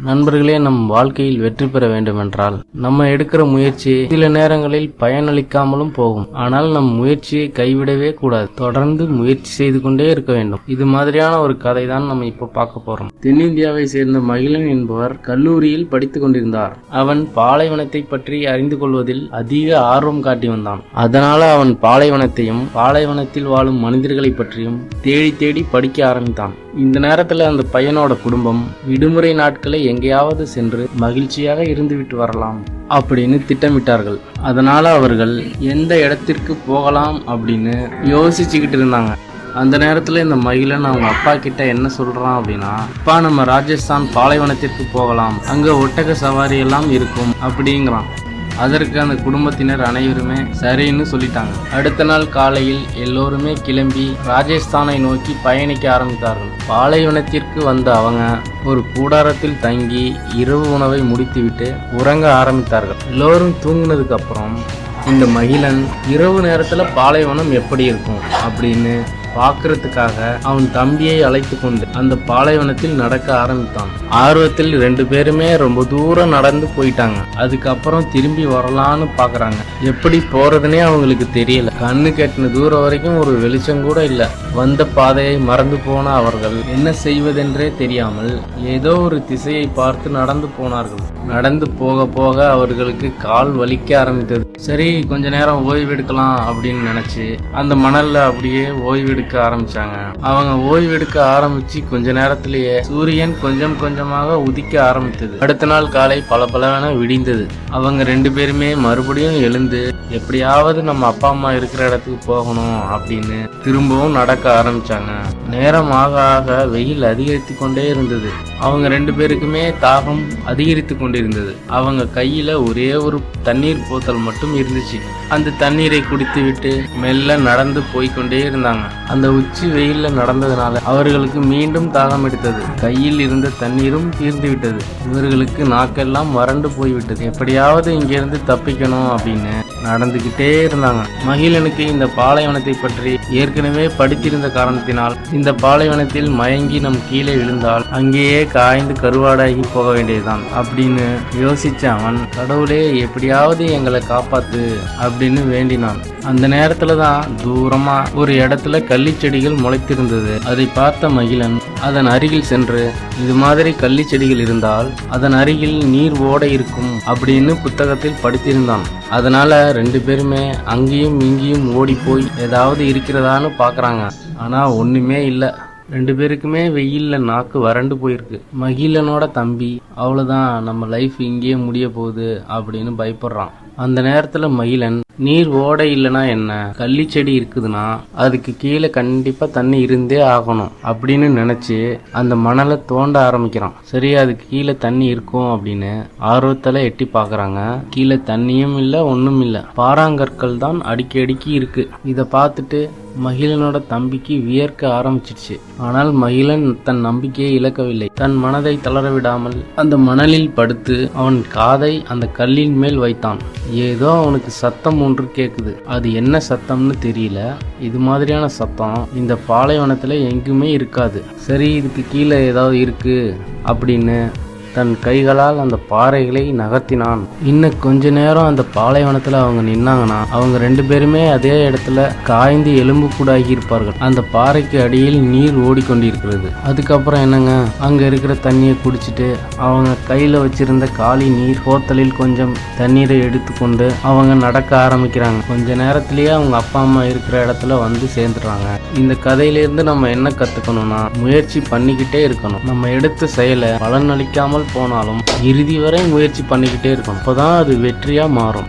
நண்பர்களே, நம் வாழ்க்கையில் வெற்றி பெற வேண்டுமென்றால் நம்ம எடுக்கிற முயற்சி சில நேரங்களில் பயனளிக்காமலும் போகும். ஆனால் நம் முயற்சியை கைவிடவே கூடாது. தொடர்ந்து முயற்சி செய்து கொண்டே இருக்க வேண்டும். இது மாதிரியான ஒரு கதை தான் நம்ம இப்ப பார்க்க போறோம். தென்னிந்தியாவை சேர்ந்த மகிழன் என்பவர் கல்லூரியில் படித்துக் கொண்டிருந்தார். அவன் பாலைவனத்தை பற்றி அறிந்து கொள்வதில் அதிக ஆர்வம் காட்டி வந்தான். அதனால அவன் பாலைவனத்தையும் பாலைவனத்தில் வாழும் மனிதர்களை பற்றியும் தேடி தேடி படிக்க ஆரம்பித்தான். இந்த நேரத்துல அந்த பையனோட குடும்பம் விடுமுறை நாட்களை எங்கேயாவது சென்று மகிழ்ச்சியாக இருந்துவிட்டு வரலாம் அப்படின்னு திட்டமிட்டார்கள். அதனால அவர்கள் எந்த இடத்திற்கு போகலாம் அப்படின்னு யோசிச்சுக்கிட்டு இருந்தாங்க. அந்த நேரத்துல இந்த மகிழன் அவங்க அப்பா கிட்ட என்ன சொல்றான் அப்படின்னா, அப்பா, நம்ம ராஜஸ்தான் பாலைவனத்திற்கு போகலாம், அங்க ஒட்டக சவாரி எல்லாம் இருக்கும் அப்படிங்கிறான். அதற்கு அந்த குடும்பத்தினர் அனைவருமே சரின்னு சொல்லிட்டாங்க. அடுத்த நாள் காலையில் எல்லோருமே கிளம்பி ராஜஸ்தானை நோக்கி பயணிக்க ஆரம்பித்தார்கள். பாலைவனத்திற்கு வந்த அவங்க ஒரு கூடாரத்தில் தங்கி இரவு உணவை முடித்துவிட்டு உறங்க ஆரம்பித்தார்கள். எல்லோரும் தூங்கினதுக்கு அப்புறம் இந்த மகிழன் இரவு நேரத்துல பாலைவனம் எப்படி இருக்கும் அப்படின்னு பார்க்கறதுக்காக அவன் தம்பியை அழைத்து கொண்டு அந்த பாலைவனத்தில் நடக்க ஆரம்பித்தான். ஆர்வத்தில் 2 பேருமே ரொம்ப தூரம் நடந்து போயிட்டாங்க. அதுக்கப்புறம் திரும்பி வரலான்னு பாக்குறாங்க. எப்படி போறதுன்னே அவங்களுக்கு தெரியல. கண்ணு கெட்டின தூரம் வரைக்கும் ஒரு வெளிச்சம் கூட இல்ல. வந்த பாதையை மறந்து போன அவர்கள் என்ன செய்வதென்றே தெரியாமல் ஏதோ ஒரு திசையை பார்த்து நடந்து போனார்கள். நடந்து போக போக அவர்களுக்கு கால் வலிக்க ஆரம்பித்தது. சரி, கொஞ்ச நேரம் ஓய்வெடுக்கலாம் அப்படின்னு நினைச்சு அந்த மணல்ல அப்படியே ஓய்வெடுக்க ஆரம்பிச்சாங்க. அவங்க ஓய்வெடுக்க ஆரம்பிச்சு கொஞ்ச நேரத்திலேயே சூரியன் கொஞ்சம் கொஞ்சமாக உதிக்க ஆரம்பித்தது. அடுத்த நாள் காலை பளபளவென விடிந்தது. அவங்க 2 பேருமே மறுபடியும் எழுந்து எப்படியாவது நம்ம அப்பா அம்மா இருக்கிற இடத்துக்கு போகணும் அப்படின்னு திரும்பவும் நடக்க ஆரம்பிச்சாங்க. நேரம் ஆக ஆக வெயில் அதிகரித்து கொண்டே இருந்தது. அவங்க 2 பேருக்குமே தாகம் அதிகரித்து கொண்டிருந்தது. அவங்க கையில ஒரே ஒரு தண்ணீர் போத்தல் மட்டும் இருந்துச்சு. அந்த தண்ணீரை குடித்து விட்டு மெல்ல நடந்து போய்கொண்டே இருந்தாங்க. அந்த உச்சி வெயில்ல நடந்ததுனால அவர்களுக்கு மீண்டும் தாகம் எடுத்தது. கையில் இருந்த தண்ணீரும் தீர்ந்து விட்டது. இவர்களுக்கு நாக்கெல்லாம் வறண்டு போய்விட்டது. எப்படியாவது இங்கிருந்து தப்பிக்கணும் அப்படின்னு நடந்துகிட்டே இருந்தாங்க. மகிழனுக்கு இந்த பாலைவனத்தை பற்றி ஏற்கனவே படித்திருந்த காரணத்தினால் இந்த பாலைவனத்தில் மயங்கி நம் கீழே விழுந்தால் அங்கேயே காய்ந்து கருவாடாகி போக வேண்டியதுதான் அப்படின்னு யோசிச்ச அவன், கடவுளே, எப்படியாவது எங்களை காப்பாத்து அப்படின்னு வேண்டினான். அந்த நேரத்துலதான் தூரமா ஒரு இடத்துல கள்ளி செடிகள் முளைத்திருந்தது. அதை பார்த்த மகிழன் அதன் அருகில் சென்று, இது மாதிரி கள்ளி செடிகள் இருந்தால் அதன் அருகில் நீர் ஓடை இருக்கும் அப்படின்னு புத்தகத்தில் படித்திருந்தான். அதனால 2 பேருமே அங்கேயும் இங்கேயும் ஓடி போய் ஏதாவது இருக்கிறதான்னு பாக்குறாங்க. ஆனா ஒண்ணுமே இல்ல. 2 பேருக்குமே வெயில்ல நாக்கு வறண்டு போயிருக்கு. மகிழனோட தம்பி, அவ்வளவுதான், நம்ம லைஃப் இங்கேயே முடிய போகுது அப்படின்னு பயப்படுறான். அந்த நேரத்துல மகிழன், நீர் ஓடை இல்லைன்னா என்ன, கள்ளி செடி இருக்குதுன்னா அதுக்கு கீழே கண்டிப்பா தண்ணி இருந்தே ஆகணும் அப்படின்னு நினைச்சு அந்த மணலை தோண்ட ஆரம்பிக்கிறான். சரி, அதுக்கு கீழே தண்ணி இருக்கும் அப்படின்னு ஆர்வத்துல எட்டி பாக்குறாங்க. கீழே தண்ணியும் இல்ல, ஒண்ணும் இல்ல, பாறாங்கற்கள் தான் அடிக்கி அடிக்கி இருக்கு. இத பார்த்துட்டு மகிழனோட தம்பிக்கு வியர்க்க ஆரம்பிச்சிடுச்சு. ஆனால் மகிழன் தன் நம்பிக்கையை இழக்கவில்லை. தன் மனதை தளர விடாமல் அந்த மணலில் படுத்து அவன் காதை அந்த கல்லின் மேல் வைத்தான். ஏதோ அவனுக்கு சத்தம் ஒன்று கேக்குது. அது என்ன சத்தம்னு தெரியல. இது மாதிரியான சத்தம் இந்த பாலைவனத்துல எங்குமே இருக்காது. சரி, இதுக்கு கீழே ஏதாவது இருக்கு அப்படின்னு தன் கைகளால் அந்த பாறைகளை நகர்த்தினான். இன்னும் கொஞ்ச நேரம் அந்த பாலைவனத்துல அவங்க நின்னாங்கன்னா அவங்க 2 பேருமே அதே இடத்துல காய்ந்து எலும்பு கூடாகி இருப்பார்கள். அந்த பாறைக்கு அடியில் நீர் ஓடிக்கொண்டிருக்கிறது. அதுக்கப்புறம் என்னங்க, அங்க இருக்கிற தண்ணியை குடிச்சிட்டு அவங்க கையில வச்சிருந்த காலி நீர் போத்தலில் கொஞ்சம் தண்ணீரை எடுத்துக்கொண்டு அவங்க நடக்க ஆரம்பிக்கிறாங்க. கொஞ்ச நேரத்திலேயே அவங்க அப்பா அம்மா இருக்கிற இடத்துல வந்து சேர்ந்துடுறாங்க. இந்த கதையிலிருந்து நம்ம என்ன கத்துக்கணும்னா, முயற்சி பண்ணிக்கிட்டே இருக்கணும். நம்ம எடுத்த செயலை பலன் அளிக்காமல் போனாலும் இறுதி வரை முயற்சி பண்ணிக்கிட்டே இருக்கணும். அப்பதான் அது வெற்றியா மாறும்.